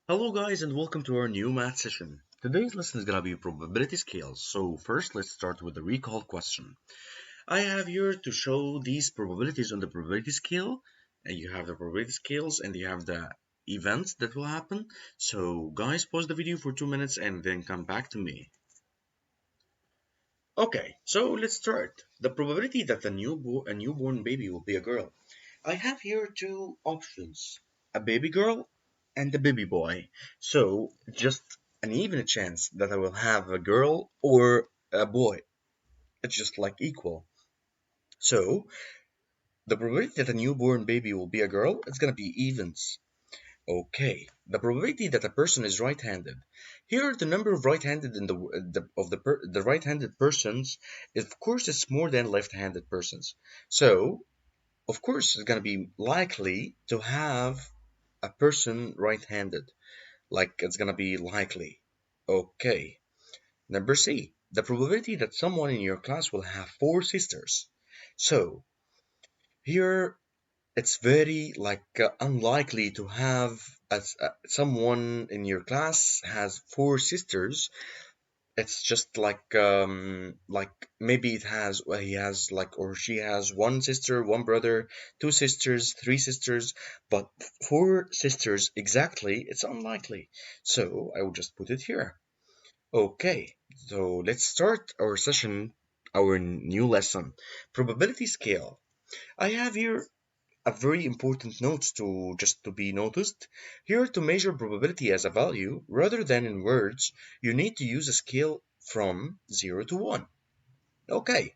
Hello guys and welcome to our new math session. Today's lesson is going to be probability scales. So first let's start with the recall question. I have here to show these probabilities on the probability scale, and you have the probability scales and you have the events that will happen. So guys, pause the video for 2 minutes and then come back to me. Okay, so let's start. The probability that a newborn baby will be a girl. I have here two options, a baby girl and a baby boy. So just an even chance that I will have a girl or a boy. It's just like equal. So the probability that a newborn baby will be a girl, it's gonna be evens. Okay, the probability that a person is right-handed. Here, the number of right-handed in the right-handed persons is, of course, it's more than left-handed persons. So, of course, it's gonna be likely to have a person right-handed. Like it's gonna be likely. Okay. Number C, the probability that someone in your class will have four sisters. So, here it's very unlikely to have someone in your class has four sisters. It's just like maybe it has he has like or she has one sister, one brother, two sisters, three sisters, but four sisters exactly, it's unlikely. So I will just put it here. Okay, so let's start our session, our new lesson, probability scale. I have here a very important note to be noticed. Here, to measure probability as a value rather than in words, you need to use a scale from 0 to 1. Okay,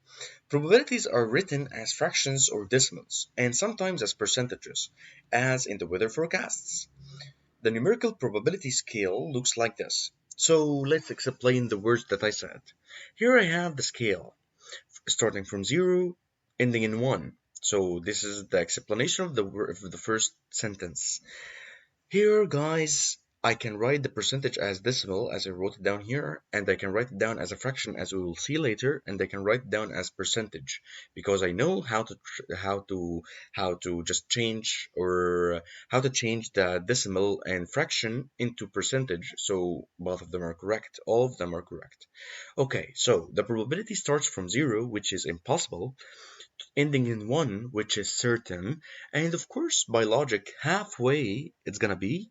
probabilities are written as fractions or decimals, and sometimes as percentages, as in the weather forecasts. The numerical probability scale looks like this. So let's explain the words that I said. Here I have the scale starting from 0, ending in 1. So this is the explanation of the first sentence. Here, guys, I can write the percentage as decimal as I wrote it down here, and I can write it down as a fraction as we will see later, and I can write it down as percentage because I know how to just change or how to change the decimal and fraction into percentage. So both of them are correct. All of them are correct. Okay, so the probability starts from 0, which is impossible, ending in 1, which is certain, and of course, by logic, halfway it's gonna be,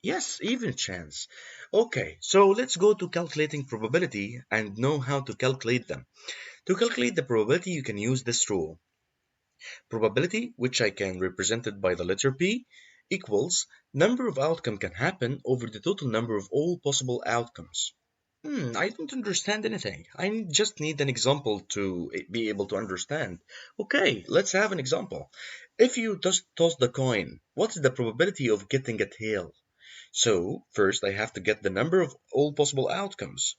yes, even chance. Okay, so let's go to calculating probability and know how to calculate them. To calculate the probability, you can use this rule. Probability, which I can represent it by the letter P, equals number of outcome can happen over the total number of all possible outcomes. I don't understand anything. I just need an example to be able to understand. Okay, let's have an example. If you just toss the coin, what's the probability of getting a tail? So, first I have to get the number of all possible outcomes.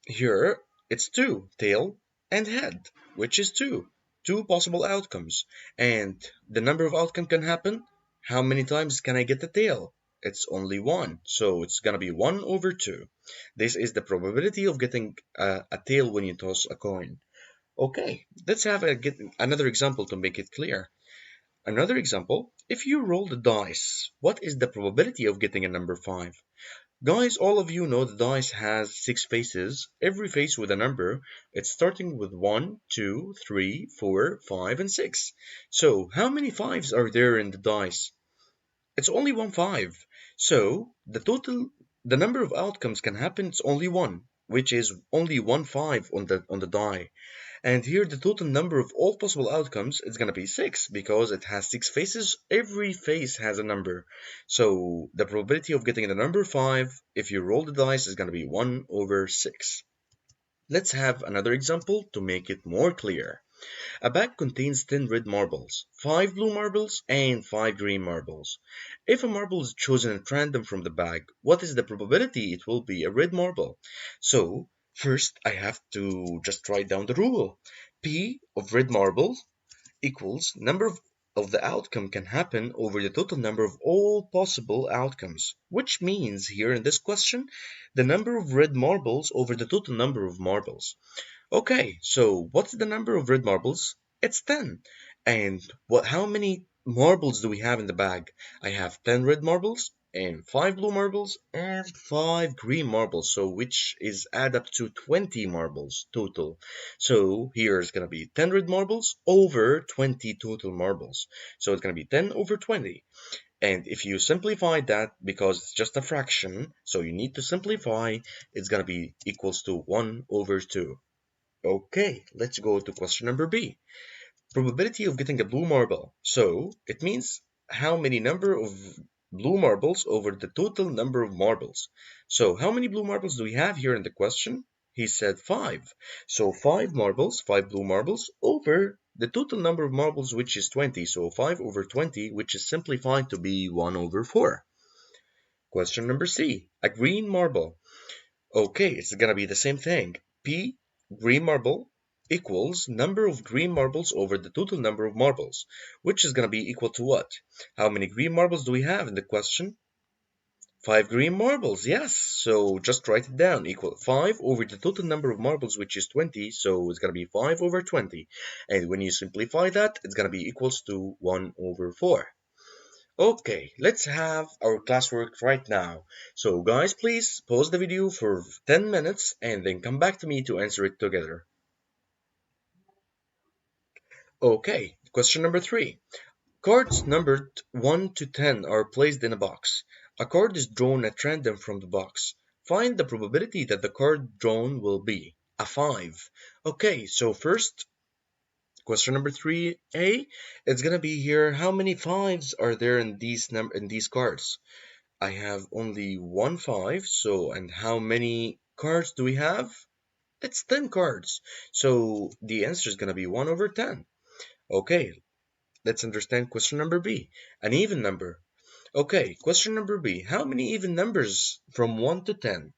Here, it's 2, tail and head, which is 2. Two possible outcomes. And the number of outcome can happen. How many times can I get the tail? It's only 1, so it's gonna be 1 over 2. This is the probability of getting a tail when you toss a coin. Okay, let's have get another example to make it clear. Another example, if you roll the dice, what is the probability of getting a number 5? Guys, all of you know the dice has 6 faces, every face with a number. It's starting with 1, 2, 3, 4, 5, and 6. So, how many 5s are there in the dice? It's only one 5. So, the number of outcomes can happen, it's only one, which is only one 5 on the die. And here the total number of all possible outcomes is going to be 6 because it has 6 faces. Every face has a number. So the probability of getting the number 5 if you roll the dice is going to be 1 over 6. Let's have another example to make it more clear. A bag contains 10 red marbles, 5 blue marbles, and 5 green marbles. If a marble is chosen at random from the bag, what is the probability it will be a red marble? So, first I have to just write down the rule. P of red marbles equals number of the outcome can happen over the total number of all possible outcomes, which means here in this question, the number of red marbles over the total number of marbles. Okay, so what's the number of red marbles? It's 10. And how many marbles do we have in the bag? I have 10 red marbles and 5 blue marbles and 5 green marbles, so which is add up to 20 marbles total. So here is going to be 10 red marbles over 20 total marbles. So it's going to be 10 over 20. And if you simplify that, because it's just a fraction, so you need to simplify, it's going to be equals to 1 over 2. Okay, let's go to question number B. Probability of getting a blue marble. So it means how many number of blue marbles over the total number of marbles. So how many blue marbles do we have here in the question? He said 5. So 5 marbles, 5 blue marbles over the total number of marbles, which is 20. So 5 over 20, which is simplified to be 1 over 4. Question number C, a green marble. Okay, it's gonna be the same thing. P, green marble, equals number of green marbles over the total number of marbles, which is gonna be equal to what? How many green marbles do we have in the question? 5 green marbles, yes. So just write it down, equal 5 over the total number of marbles, which is 20, so it's gonna be 5 over 20. And when you simplify that, it's gonna be equals to 1 over 4. Okay, let's have our classwork right now. So guys, please pause the video for 10 minutes and then come back to me to answer it together. Okay, question number 3. Cards numbered 1 to 10 are placed in a box. A card is drawn at random from the box. Find the probability that the card drawn will be a 5. Okay, so first, question number 3A, it's gonna be here, how many 5s are there in these cards? I have only one 5, so and how many cards do we have? It's 10 cards. So the answer is going to be 1 over 10. Okay, let's understand question number B. An even number. Okay, question number B. How many even numbers from 1 to 10?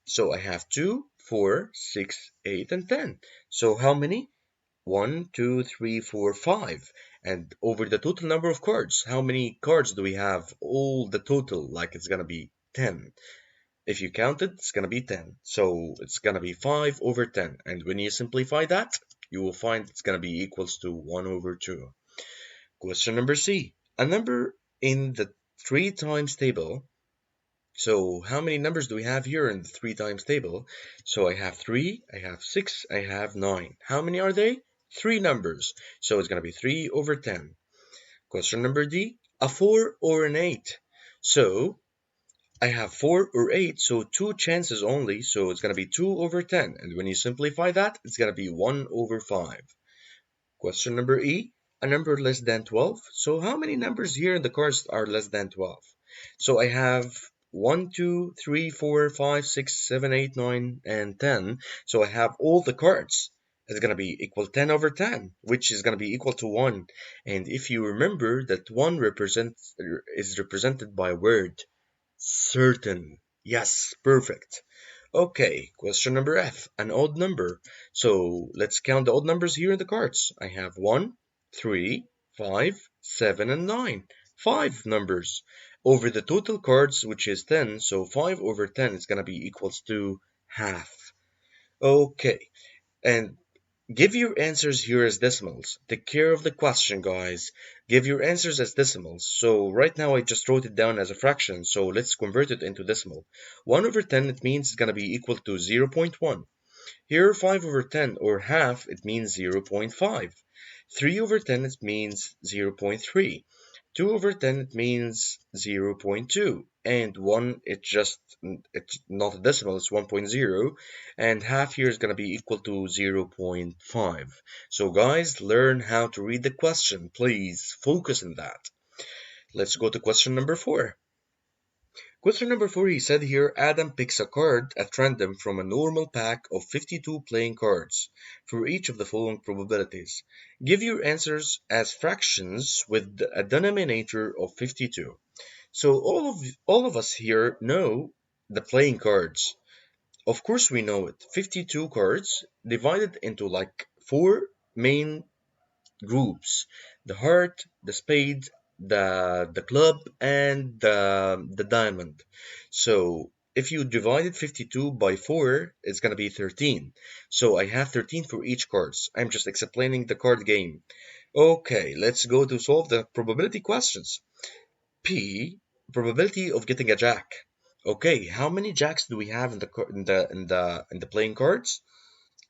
So I have 2, 4, 6, 8, and 10. So how many? 1, 2, 3, 4, 5. And over the total number of cards, how many cards do we have? All the total, like it's gonna be 10. If you count it, it's gonna be 10. So it's gonna be 5 over 10. And when you simplify that, you will find it's gonna be equals to 1 over 2. Question number C. A number in the 3 times table. So how many numbers do we have here in the 3 times table? So I have 3, I have 6, I have 9. How many are they? 3 numbers. So it's going to be 3 over 10. Question number D, a 4 or an 8. So I have 4 or 8, so 2 chances only. So it's going to be 2 over 10. And when you simplify that, it's going to be 1 over 5. Question number E, a number less than 12. So how many numbers here in the cards are less than 12? So I have 1, 2, 3, 4, 5, 6, 7, 8, 9, and 10. So I have all the cards. It's going to be equal 10 over 10, which is going to be equal to 1. And if you remember that 1 is represented by a word, certain. Yes, perfect. Okay, question number F, an odd number. So let's count the odd numbers here in the cards. I have 1, 3, 5, 7, and 9. 5 numbers over the total cards, which is 10. So 5 over 10 is going to be equals to half. Okay, and give your answers here as decimals. Take care of the question, guys. Give your answers as decimals. So right now I just wrote it down as a fraction, so let's convert it into decimal. 1 over 10, it means it's going to be equal to 0.1. Here 5 over 10 or half, it means 0.5. 3 over 10, it means 0.3. 2 over 10, it means 0.2. And 1, it's not a decimal, it's 1.0. And half here is going to be equal to 0.5. So guys, learn how to read the question. Please focus on that. Let's go to question number 4. Question number 4, he said here, Adam picks a card at random from a normal pack of 52 playing cards for each of the following probabilities. Give your answers as fractions with a denominator of 52. So all of us here know the playing cards. Of course we know it. 52 cards divided into like 4 main groups: the heart, the spade, the club, and the diamond. So if you divided 52 by 4, it's going to be 13. So I have 13 for each cards. I'm just explaining the card game. Okay, let's go to solve the probability questions. P probability of getting a jack. Okay, how many jacks do we have in the playing cards?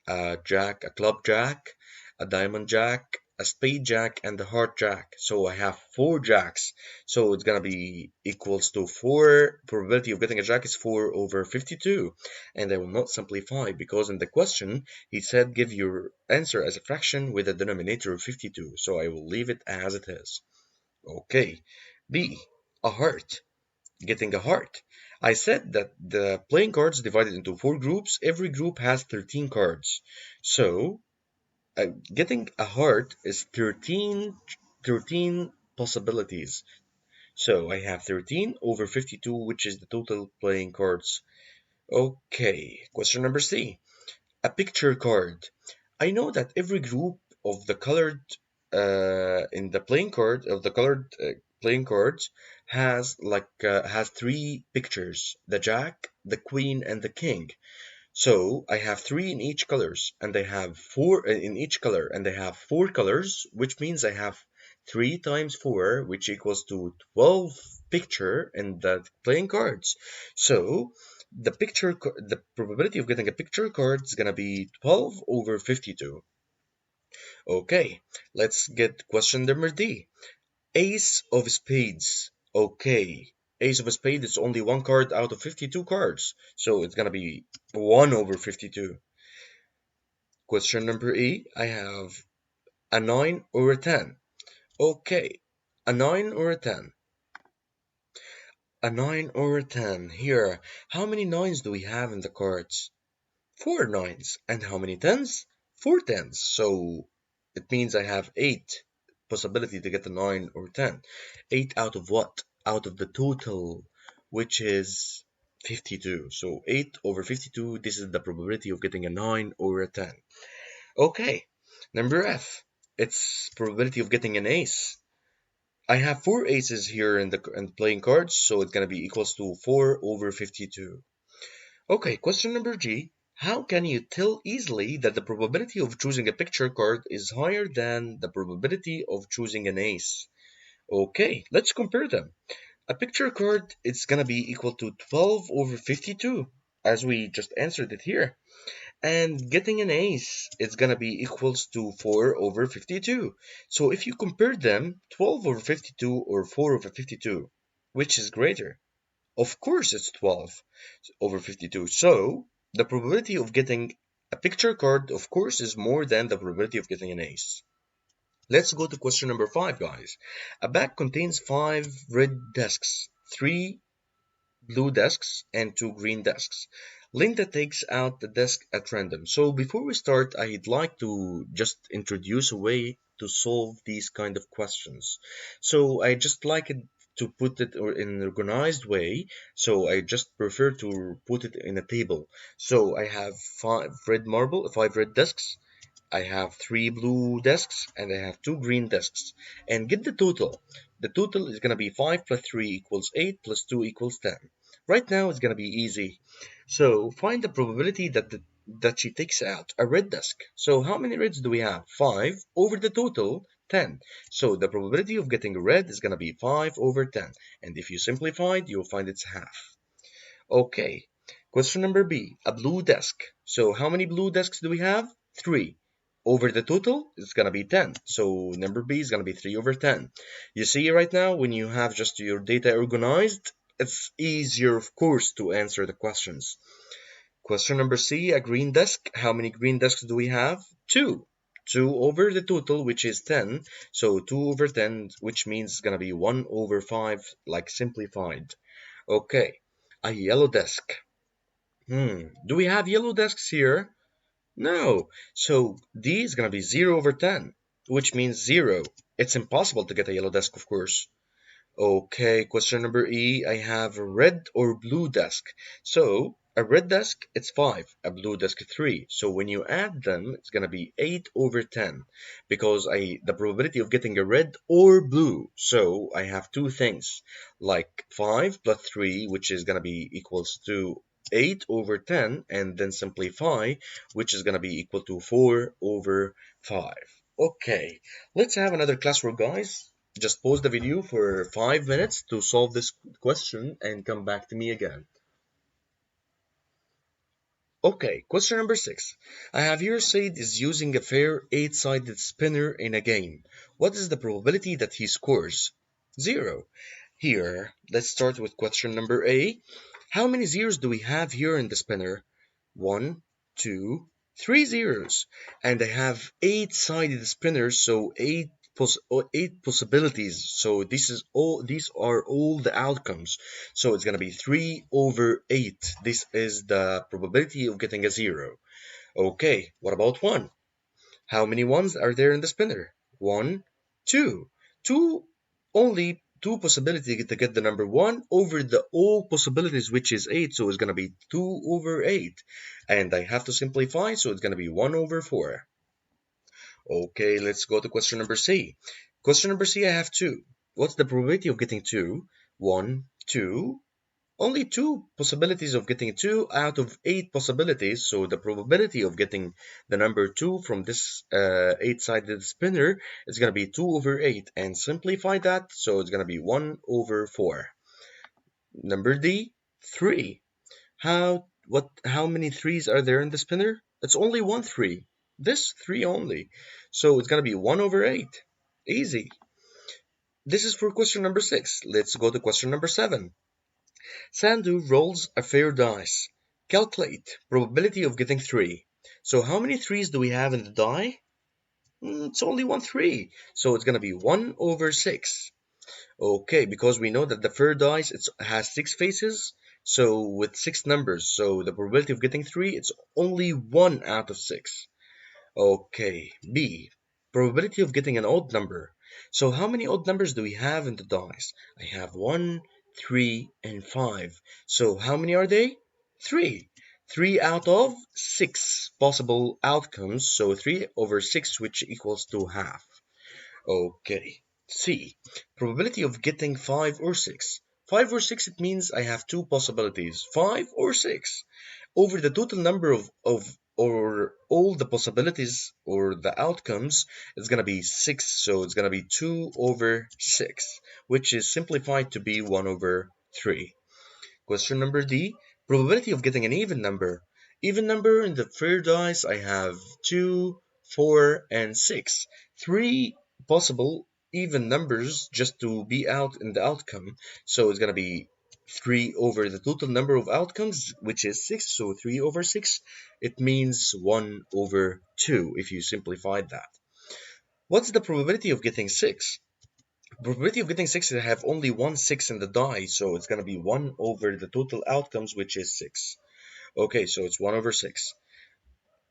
A jack, a club jack, a diamond jack, a spade jack, and a heart jack. So I have four jacks. So it's gonna be equals to 4. Probability of getting a jack is 4 over 52. And I will not simplify because in the question he said give your answer as a fraction with a denominator of 52. So I will leave it as it is. Okay. B. A heart. Getting a heart. I said that the playing cards divided into four groups. Every group has 13 cards. So getting a heart is 13 possibilities. So I have 13 over 52, which is the total playing cards. Okay, question number C. A picture card. I know that every group of the colored in the playing card of the colored playing cards has three pictures: the jack, the queen, and the king. So I have three in each colors, and I have four in each color, and I have four colors, which means I have 3 times 4, which equals to 12 picture in the playing cards. So the probability of getting a picture card is gonna be 12 over 52. Okay, let's get question number D. Ace of spades. Okay, ace of spades is only one card out of 52 cards, so it's gonna be 1 over 52. Question number E, I have a 9 or a 10. Okay, a 9 or a 10. A 9 or a 10. Here, how many 9s do we have in the cards? 4 9s. And how many 10s? 4 10s. So it means I have 8 possibility to get a 9 or 10. 8 out of what? Out of the total, which is 52. So 8 over 52, this is the probability of getting a 9 or a 10. Okay, number F. It's probability of getting an ace. I have 4 aces here in playing cards, so it's gonna be equals to 4 over 52. Okay, question number G. How can you tell easily that the probability of choosing a picture card is higher than the probability of choosing an ace? Okay, let's compare them. A picture card is gonna be equal to 12 over 52, as we just answered it here. And getting an ace is gonna be equals to 4 over 52. So if you compare them, 12 over 52 or 4 over 52, which is greater? Of course it's 12 over 52. So the probability of getting a picture card, of course, is more than the probability of getting an ace. Let's go to question number 5, guys. A bag contains 5 red discs, 3 blue desks and 2 green desks. Linda takes out the desk at random. So before we start, I'd like to just introduce a way to solve these kind of questions. So I just like it to put it in an organized way. So I just prefer to put it in a table. So I have 5 red desks. I have 3 blue desks and I have 2 green desks. And get the total. The total is going to be 5 plus 3 equals 8 plus 2 equals 10. Right now it's going to be easy. So find the probability that she takes out a red desk. So how many reds do we have? 5 over the total 10. So the probability of getting a red is going to be 5 over 10. And if you simplify it, you'll find it's half. Okay, question number B, a blue desk. So how many blue desks do we have? 3. Over the total, it's gonna be 10. So number B is gonna be 3 over 10. You see right now, when you have just your data organized, it's easier, of course, to answer the questions. Question number C, a green desk. How many green desks do we have? 2. 2 over the total, which is 10. So 2 over 10, which means it's gonna be 1 over 5, like simplified. Okay, a yellow desk. Do we have yellow desks here? No. So D is going to be 0 over 10, which means 0. It's impossible to get a yellow desk, of course. Okay, question number E, I have a red or blue desk. So a red desk, it's 5, a blue desk, 3. So when you add them, it's going to be 8 over 10 because the probability of getting a red or blue. So I have two things like 5 plus 3, which is going to be equals to 8 over 10, and then simplify, which is going to be equal to 4 over 5. Okay, let's have another classwork, guys. Just pause the video for 5 minutes to solve this question and come back to me again. Okay, question number 6. I have here Said is using a fair 8-sided spinner in a game. What is the probability that he scores? 0. Here, let's start with question number A. How many zeros do we have here in the spinner? 1, 2, 3 zeros. And I have 8-sided spinners, so 8 possibilities. So these are all the outcomes. So it's gonna be 3 over 8. This is the probability of getting a 0. Okay, what about 1? How many ones are there in the spinner? 1, 2. 2, only 2 possibilities to get the number 1 over the all possibilities, which is 8. So it's going to be 2 over 8. And I have to simplify, so it's going to be 1 over 4. Okay, let's go to question number C. Question number C, I have 2. What's the probability of getting 2? 1, 2. Only 2 possibilities of getting 2 out of 8 possibilities, so the probability of getting the number 2 from this 8-sided spinner is going to be 2 over 8, and simplify that, so it's going to be 1 over 4. Number D, 3. How many 3's are there in the spinner? It's only one 3. This 3 only. So it's going to be 1 over 8. Easy. This is for question number 6. Let's go to question number 7. Sandu rolls a fair dice. Calculate probability of getting 3. So how many 3's do we have in the die? It's only one 3. So it's going to be 1 over 6. Okay, because we know that the fair dice has 6 faces. So with 6 numbers. So the probability of getting 3, it's only 1 out of 6. Okay, B. Probability of getting an odd number. So how many odd numbers do we have in the dice? I have 1, 3, and 5. So how many are they? 3. 3 out of 6 possible outcomes. So 3 over 6, which equals to half. Okay. C. Probability of getting 5 or 6. 5 or 6, it means I have 2 possibilities, 5 or 6. Over the total number of or all the possibilities or the outcomes, it's going to be 6. So it's going to be 2 over 6, which is simplified to be 1 over 3. Question number D, probability of getting an even number. Even number in the fair dice, I have 2, 4, and 6. 3 possible even numbers just to be out in the outcome. So it's going to be 3 over the total number of outcomes, which is 6. So 3 over 6, it means 1 over 2 if you simplify that. What's the probability of getting 6? Probability of getting 6 is I have only one 6 in the die, so it's going to be 1 over the total outcomes, which is 6. Okay, so it's 1 over 6.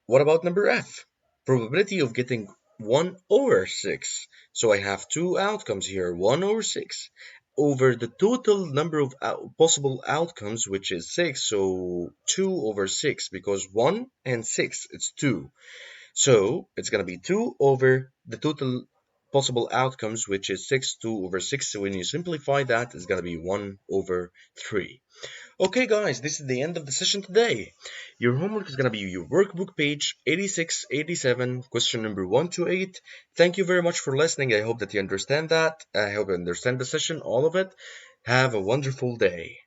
What about number F? Probability of getting 1 over 6. So I have 2 outcomes here, 1 over 6, over the total number of possible outcomes, which is 6, so 2 over 6, because 1 and 6, it's 2. So it's going to be 2 over the total possible outcomes, which is 6, 2 over 6. So when you simplify that, it's going to be 1 over 3. Okay, guys, this is the end of the session today. Your homework is going to be your workbook page 86, 87, question number 1 to 8. Thank you very much for listening. I hope that you understand that. I hope you understand the session, all of it. Have a wonderful day.